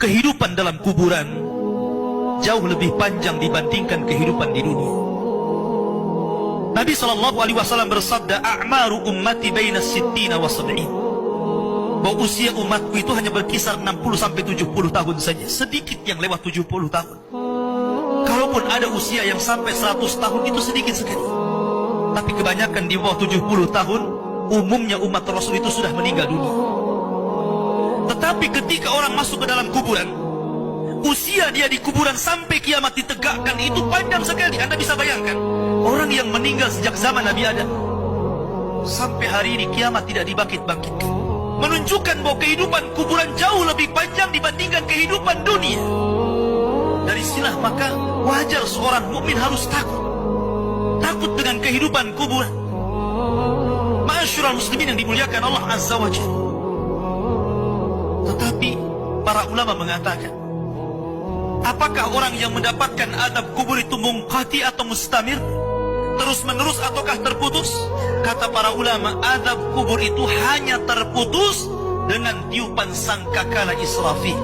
kehidupan dalam kuburan jauh lebih panjang dibandingkan kehidupan di dunia. Nabi SAW bersabda, "A'maru ummati baina sittina wa sab'in." Bahwa usia umatku itu hanya berkisar 60 sampai 70 tahun saja. Sedikit yang lewat 70 tahun. Kalaupun ada usia yang sampai 100 tahun itu sedikit sekali. Tapi kebanyakan di bawah 70 tahun, umumnya umat Rasul itu sudah meninggal dunia. Tetapi ketika orang masuk ke dalam kuburan, usia dia di kuburan sampai kiamat ditegakkan itu panjang sekali. Anda bisa bayangkan, orang yang meninggal sejak zaman Nabi Adam sampai hari ini kiamat tidak dibangkit-bangkitkan, menunjukkan bahwa kehidupan kuburan jauh lebih panjang dibandingkan kehidupan dunia. Dari sinilah maka wajar seorang mukmin harus takut dengan kehidupan kuburan. Ma'asyiral muslimin yang dimuliakan Allah Azza wa Jalla. Tetapi para ulama mengatakan, apakah orang yang mendapatkan adab kubur itu munqati atau mustamir, terus menerus ataukah terputus? Kata para ulama, adab kubur itu hanya terputus dengan tiupan sangkakala Israfil.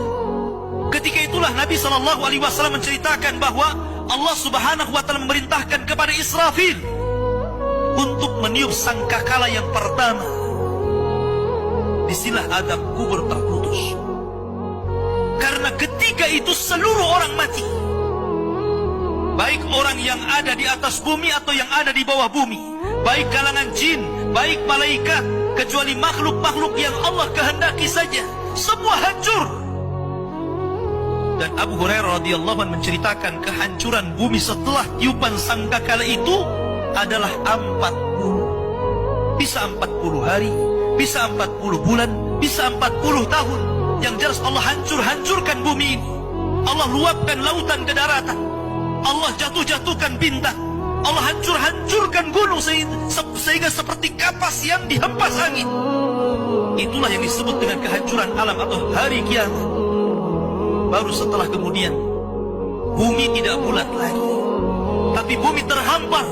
Ketika itulah Nabi SAW menceritakan bahwa Allah Subhanahu wa Ta'ala memerintahkan kepada Israfil untuk meniup sangkakala yang pertama. Disinilah adab kubur terputus. Karena ketika itu seluruh orang mati, baik orang yang ada di atas bumi atau yang ada di bawah bumi, baik kalangan jin, baik malaikat, kecuali makhluk-makhluk yang Allah kehendaki saja, semua hancur. Dan Abu Hurairah radhiyallahu anhu menceritakan kehancuran bumi setelah tiupan sangkakala itu adalah 40. Bisa 40 hari, bisa 40 bulan, bisa 40 tahun. Yang jelas Allah hancurkan bumi ini. Allah luapkan lautan ke daratan. Allah jatuhkan bintang. Allah hancurkan gunung sehingga seperti kapas yang dihempas angin. Itulah yang disebut dengan kehancuran alam atau hari kiamat. Baru setelah kemudian bumi tidak bulat lagi, tapi bumi terhampar.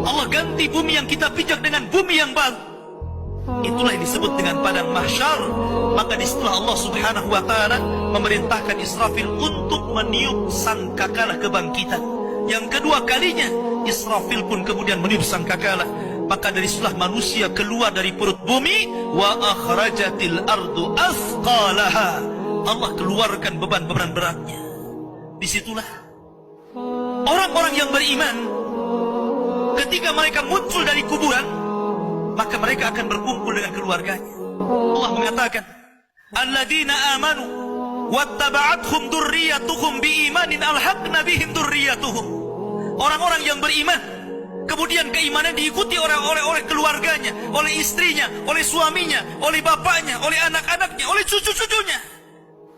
Allah ganti bumi yang kita pijak dengan bumi yang baru. Itulah yang disebut dengan padang mahsyar. Maka disitulah Allah Subhanahu wa Ta'ala memerintahkan Israfil untuk meniup sangkakala kebangkitan. Yang kedua kalinya Israfil pun kemudian meniup sangkakala. Maka dari situlah manusia keluar dari perut bumi. Wa akhrajatil ardu athqalaha. Allah keluarkan beban-beban beratnya. Disitulah orang-orang yang beriman, ketika mereka muncul dari kuburan, maka mereka akan berkumpul dengan keluarganya. Allah mengatakan, alladzina amanu wattaba'athum dzurriyyatuhum biimanin alhaqna bihim dzurriyyatuhum. Orang-orang yang beriman, kemudian keimanan diikuti oleh keluarganya, oleh istrinya, oleh suaminya, oleh bapaknya, oleh anak-anaknya, oleh cucu-cucunya.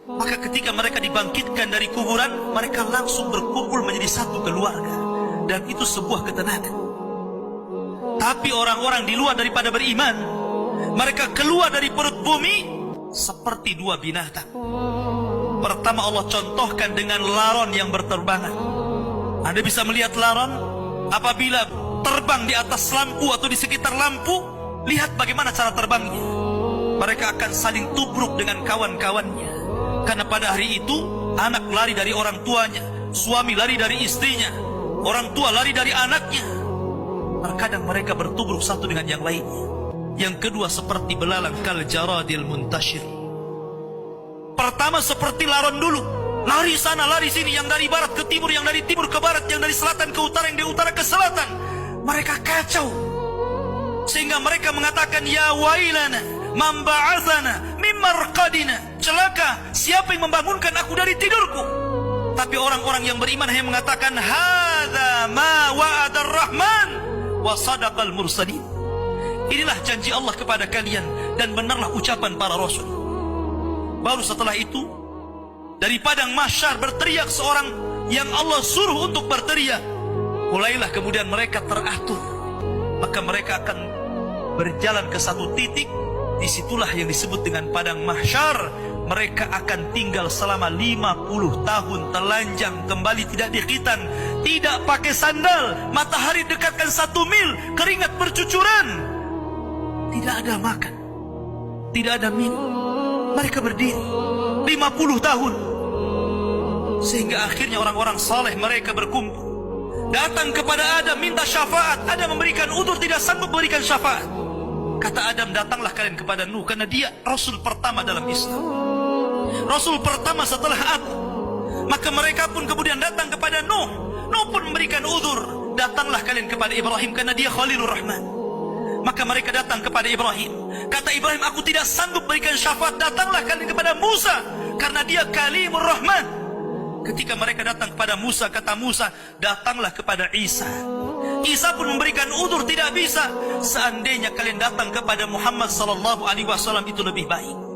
Maka ketika mereka dibangkitkan dari kuburan, mereka langsung berkumpul menjadi satu keluarga. Dan itu sebuah ketenangan. Tapi orang-orang di luar daripada beriman, mereka keluar dari perut bumi seperti dua binatang. Pertama Allah contohkan dengan laron yang berterbangan. Anda bisa melihat laron apabila terbang di atas lampu atau di sekitar lampu. Lihat bagaimana cara terbangnya. Mereka akan saling tubruk dengan kawan-kawannya. Karena pada hari itu anak lari dari orang tuanya, suami lari dari istrinya, orang tua lari dari anaknya. Terkadang mereka bertubruk satu dengan yang lainnya. Yang kedua seperti belalang kal jaradil muntashir. Pertama seperti laron dulu, lari sana lari sini, yang dari barat ke timur, yang dari timur ke barat, yang dari selatan ke utara, yang dari utara ke selatan. Mereka kacau sehingga mereka mengatakan, ya wailana man ba'atsana min marqadina. Celaka, siapa yang membangunkan aku dari tidurku? Tapi orang-orang yang beriman hanya mengatakan, hadza ma wa'adar rahman wa sadaqal mursalin. Inilah janji Allah kepada kalian dan benarlah ucapan para rasul. Baru setelah itu dari padang mahsyar berteriak seorang yang Allah suruh untuk berteriak. Mulailah kemudian mereka teratur. Maka mereka akan berjalan ke satu titik. Disitulah yang disebut dengan padang mahsyar. Mereka akan tinggal selama 50 tahun telanjang, kembali tidak dikhitan, tidak pakai sandal, matahari dekatkan 1 mil, keringat bercucuran, tidak ada makan, tidak ada minum. Mereka berdiri 50 tahun. Sehingga akhirnya orang-orang saleh mereka berkumpul, datang kepada Adam minta syafaat. Adam memberikan udzur, tidak sanggup memberikan syafaat. Kata Adam, datanglah kalian kepada Nuh, karena dia rasul pertama dalam Islam, rasul pertama setelah aku. Maka mereka pun kemudian datang kepada Nuh. Nuh pun memberikan udzur, datanglah kalian kepada Ibrahim, karena dia Khalilur Rahman. Maka mereka datang kepada Ibrahim. Kata Ibrahim, aku tidak sanggup berikan syafaat, datanglah kalian kepada Musa, karena dia Kalimur Rahman. Ketika mereka datang kepada Musa, kata Musa, datanglah kepada Isa. Isa pun memberikan udzur, tidak bisa. Seandainya kalian datang kepada Muhammad sallallahu alaihi wasallam itu lebih baik.